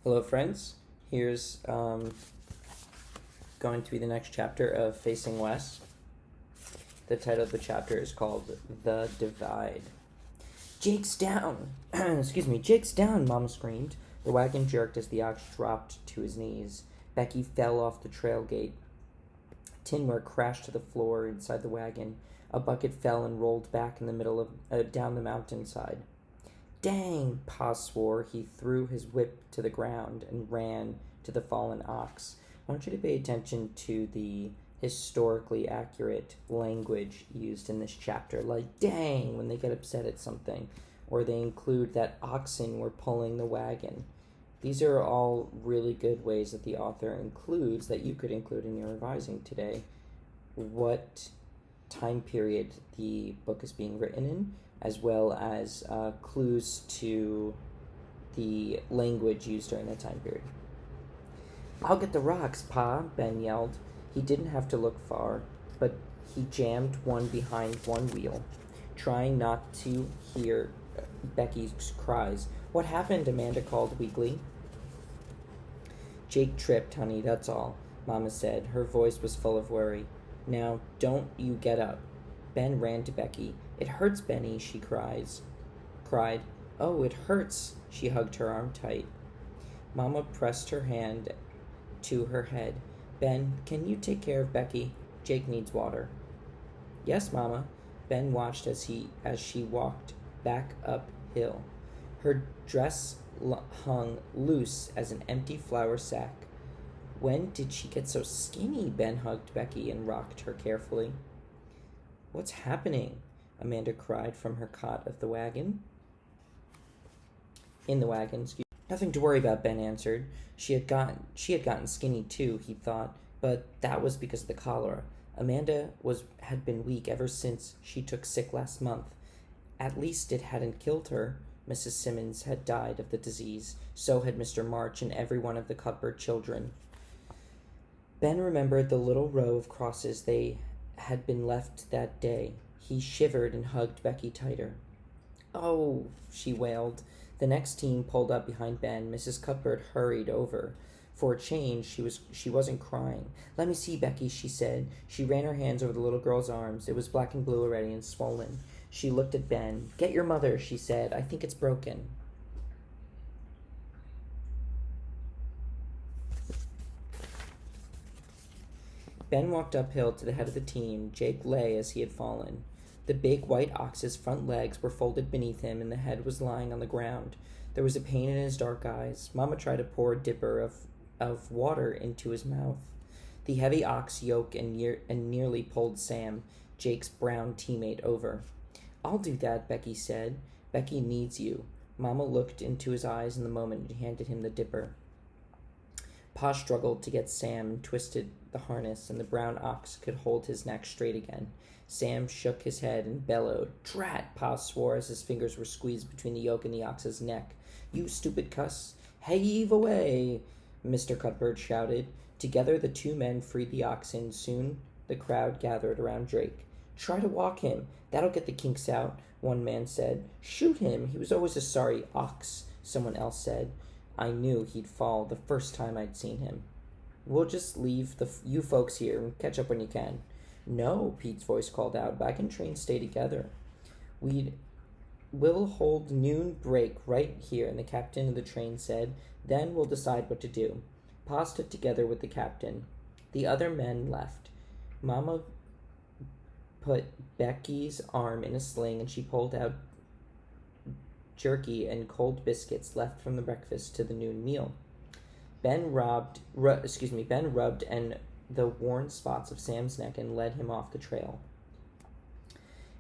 Hello, friends. Here's going to be the next chapter of Facing West. The title of the chapter is called The Divide. Jake's down! Excuse me, Jake's down, Mama screamed. The wagon jerked as the ox dropped to his knees. Becky fell off the trail gate. Tinware crashed to the floor inside the wagon. A bucket fell and rolled back in the middle of down the mountainside. Dang, Pa swore. He threw his whip to the ground and ran to the fallen ox. I want you to pay attention to the historically accurate language used in this chapter. Like, dang, when they get upset at something. Or they include that oxen were pulling the wagon. These are all really good ways that the author includes, that you could include in your revising today, what time period the book is being written in, as well as clues to the language used during that time period. I'll get the rocks, Pa, Ben yelled. He didn't have to look far, but he jammed one behind one wheel, trying not to hear Becky's cries. What happened? Amanda called weakly. Jake tripped, honey, that's all, Mama said. Her voice was full of worry. Now, don't you get up. Ben ran to Becky. It hurts, Benny, she cried. Oh, it hurts. She hugged her arm tight. Mama pressed her hand to her head. Ben, can you take care of Becky? Jake needs water. Yes, Mama. Ben watched as she walked back uphill. Her dress hung loose as an empty flour sack. When did she get so skinny? Ben hugged Becky and rocked her carefully. What's happening? Amanda cried from her cot of the wagon. In the wagon, excuse me. Nothing to worry about, Ben answered. She had gotten skinny too, he thought, but that was because of the cholera. Amanda had been weak ever since she took sick last month. At least it hadn't killed her. Mrs. Simmons had died of the disease. So had Mr. March and every one of the Cuthbert children. Ben remembered the little row of crosses they had been left that day. He shivered and hugged Becky tighter. Oh, she wailed. The next team pulled up behind Ben. Mrs. Cuthbert hurried over. For a change, she wasn't crying. Let me see, Becky, she said. She ran her hands over the little girl's arms. It was black and blue already and swollen. She looked at Ben. Get your mother, she said. I think it's broken. Ben walked uphill to the head of the team. Jake lay as he had fallen. The big white ox's front legs were folded beneath him, and the head was lying on the ground. There was a pain in his dark eyes. Mama tried to pour a dipper of water into his mouth. The heavy ox yoked and nearly pulled Sam, Jake's brown teammate, over. I'll do that, Becky said. Becky needs you. Mama looked into his eyes in the moment and handed him the dipper. Pa struggled to get Sam and twisted the harness, and the brown ox could hold his neck straight again. Sam shook his head and bellowed. Drat, Pa swore as his fingers were squeezed between the yoke and the ox's neck. You stupid cuss. Heave away, Mr. Cuthbert shouted. Together the two men freed the oxen. Soon the crowd gathered around Drake. Try to walk him. That'll get the kinks out, one man said. Shoot him. He was always a sorry ox, someone else said. I knew he'd fall the first time I'd seen him. We'll just leave you folks here and catch up when you can. No, Pete's voice called out. Wagon trains stay together. We'll hold noon break right here, and the captain of the train said. Then we'll decide what to do. Pa stood together with the captain. The other men left. Mama put Becky's arm in a sling, and she pulled out jerky and cold biscuits left from the breakfast to the noon meal. Ben rubbed and the worn spots of Sam's neck and led him off the trail.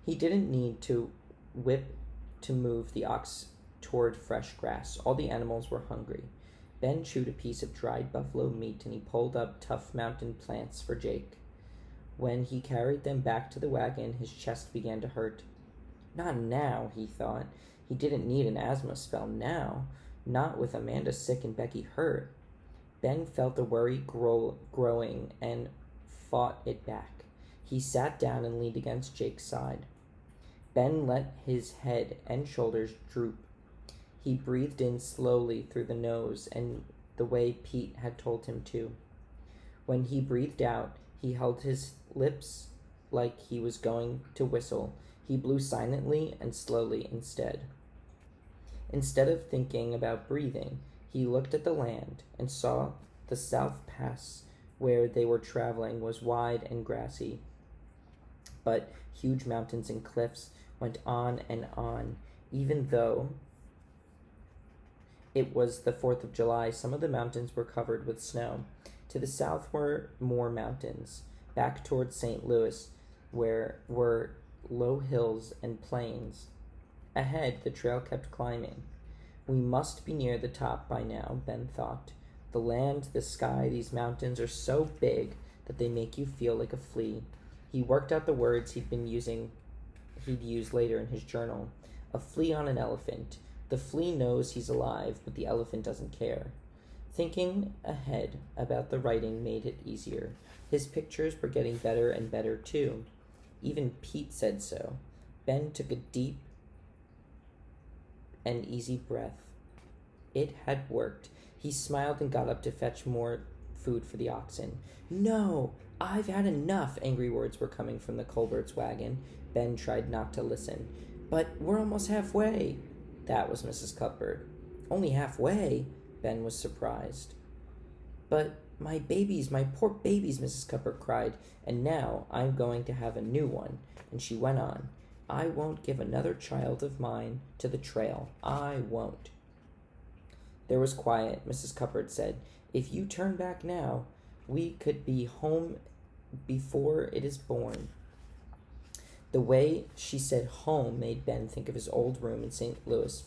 He didn't need to whip to move the ox toward fresh grass. All the animals were hungry. Ben chewed a piece of dried buffalo meat, and he pulled up tough mountain plants for Jake. When he carried them back to the wagon, his chest began to hurt. Not now, he thought. He didn't need an asthma spell now, not with Amanda sick and Becky hurt. Ben felt the worry growing and fought it back. He sat down and leaned against Jake's side. Ben let his head and shoulders droop. He breathed in slowly through the nose and the way Pete had told him to. When he breathed out, he held his lips like he was going to whistle. He blew silently and slowly instead. Instead of thinking about breathing, he looked at the land and saw the South Pass where they were traveling was wide and grassy, but huge mountains and cliffs went on and on. Even though it was the 4th of July, some of the mountains were covered with snow. To the south were more mountains. Back towards St. Louis, where were low hills and plains. Ahead, the trail kept climbing. We must be near the top by now, Ben thought. The land, the sky, these mountains are so big that they make you feel like a flea. He worked out the words he'd use later in his journal. A flea on an elephant. The flea knows he's alive, but the elephant doesn't care. Thinking ahead about the writing made it easier. His pictures were getting better and better, too. Even Pete said so. Ben took a deep and easy breath. It had worked. He smiled and got up to fetch more food for the oxen. No, I've had enough, angry words were coming from the Colberts' wagon. Ben tried not to listen. But we're almost halfway. That was Mrs. Cuthbert. Only halfway? Ben was surprised. But my babies, my poor babies, Mrs. Cuthbert cried, and now I'm going to have a new one. And she went on, I won't give another child of mine to the trail. I won't. There was quiet. Mrs. Cuthbert said, If you turn back now, we could be home before it is born. The way she said home made Ben think of his old room in St. Louis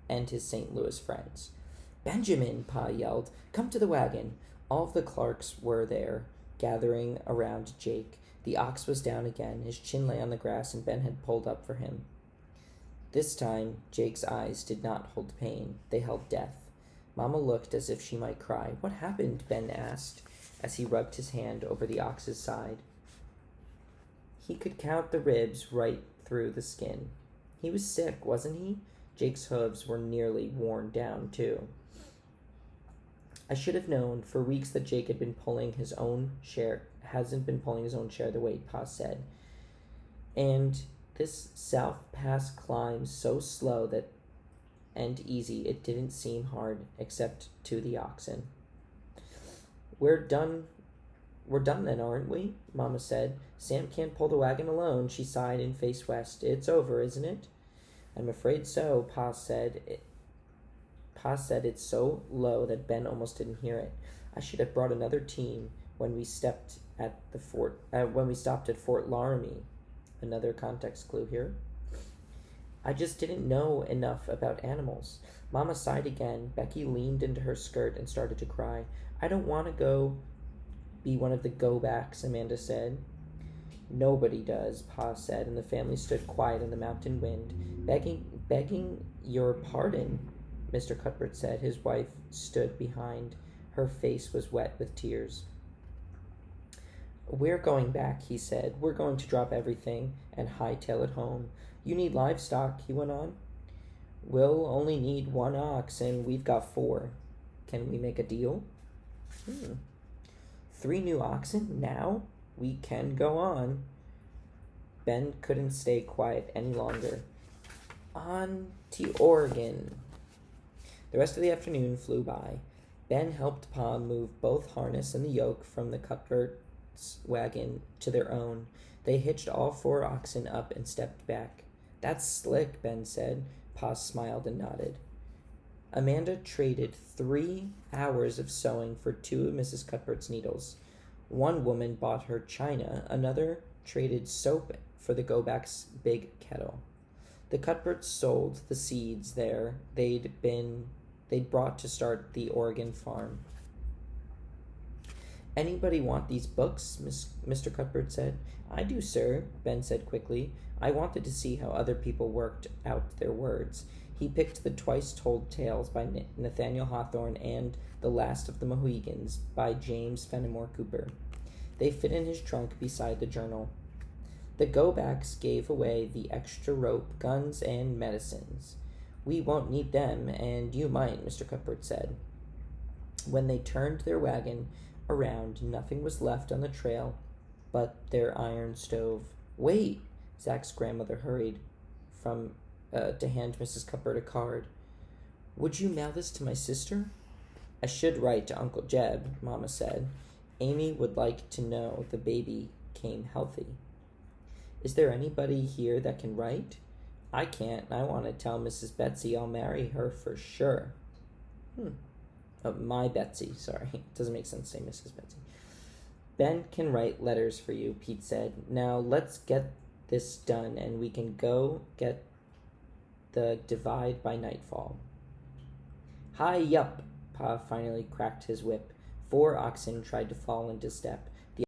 and his St. Louis friends. Benjamin, Pa yelled, come to the wagon. All of the Clarks were there, gathering around Jake. The ox was down again. His chin lay on the grass, and Ben had pulled up for him. This time, Jake's eyes did not hold pain. They held death. Mama looked as if she might cry. What happened? Ben asked, as he rubbed his hand over the ox's side. He could count the ribs right through the skin. He was sick, wasn't he? Jake's hooves were nearly worn down, too. I should have known for weeks that Jake hasn't been pulling his own share the weight, Pa said. And this South Pass climb so slow and easy it didn't seem hard, except to the oxen. We're done then, aren't we? Mama said. Sam can't pull the wagon alone. She sighed and faced west. It's over, isn't it? I'm afraid so, Pa said. Pa said it so low that Ben almost didn't hear it. I should have brought another team when we stopped at Fort Laramie. Another context clue here. I just didn't know enough about animals. Mama sighed again. Becky leaned into her skirt and started to cry. I don't want to go be one of the go-backs, Amanda said. Nobody does, Pa said, and the family stood quiet in the mountain wind. Begging your pardon, Mr. Cuthbert said. His wife stood behind. Her face was wet with tears. We're going back, he said. We're going to drop everything and hightail it home. You need livestock, he went on. We'll only need 1 ox, and we've got 4. Can we make a deal? 3 new oxen now? We can go on. Ben couldn't stay quiet any longer. On to Oregon. The rest of the afternoon flew by. Ben helped Pa move both harness and the yoke from the Cuthbert's wagon to their own. They hitched all 4 oxen up and stepped back. That's slick, Ben said. Pa smiled and nodded. Amanda traded 3 hours of sewing for 2 of Mrs. Cuthbert's needles. One woman bought her china, another traded soap for the go-back's big kettle. The Cuthberts sold the seeds they'd brought to start the Oregon farm. Anybody want these books? Mr. Cuthbert said. I do, sir, Ben said quickly. I wanted to see how other people worked out their words. He picked the Twice-Told Tales by Nathaniel Hawthorne and The Last of the Mohegans by James Fenimore Cooper. They fit in his trunk beside the journal. The go-backs gave away the extra rope, guns, and medicines. We won't need them, and you might, Mr. Cuthbert said. When they turned their wagon around, nothing was left on the trail but their iron stove. Wait! Zach's grandmother hurried from to hand Mrs. Cuthbert a card. Would you mail this to my sister? I should write to Uncle Jeb, Mama said. Amy would like to know the baby came healthy. Is there anybody here that can write? I can't, and I want to tell Mrs. Betsy I'll marry her for sure. Oh, my Betsy, sorry. It doesn't make sense to say Mrs. Betsy. Ben can write letters for you, Pete said. Now let's get this done, and we can go get the divide by nightfall. Hi-yup! Pa finally cracked his whip. 4 oxen tried to fall into step.